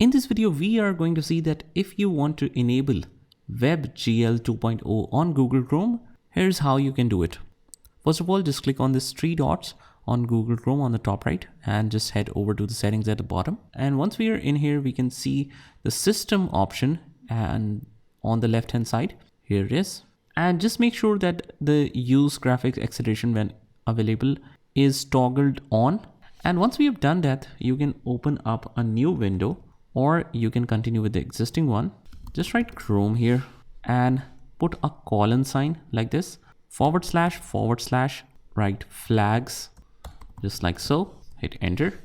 In this video, we are going to see that if you want to enable WebGL 2.0 on Google Chrome, here's how you can do it. First of all, just click on these three dots on Google Chrome on the top right and just head over to the settings at the bottom. And once we are in here, we can see the system option, and on the left hand side, here it is. And just make sure that the use graphics acceleration when available is toggled on. And once we have done that, you can open up a new window, or you can continue with the existing one. Just write Chrome here and put a colon sign like this, // write flags, just like so, hit enter.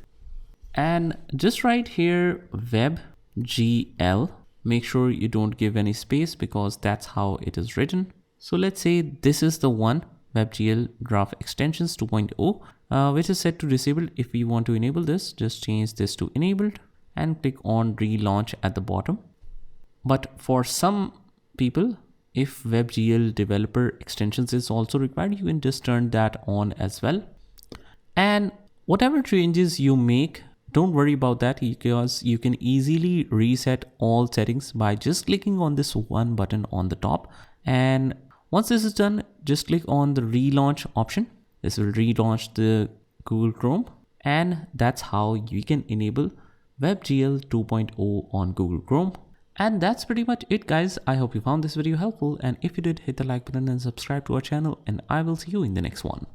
And just write here WebGL. Make sure you don't give any space because that's how it is written. So let's say this is the one, WebGL Graph Extensions 2.0, which is set to disabled. If we want to enable this, just change this to enabled and click on relaunch at the bottom. But for some people, if WebGL developer extensions is also required, you can just turn that on as well. And whatever changes you make, don't worry about that, because you can easily reset all settings by just clicking on this one button on the top. And once this is done, just click on the relaunch option. This will relaunch the Google Chrome, and that's how you can enable WebGL 2.0 on Google Chrome. And that's pretty much it, guys. I hope you found this video helpful, and if you did, hit the like button and subscribe to our channel, and I will see you in the next one.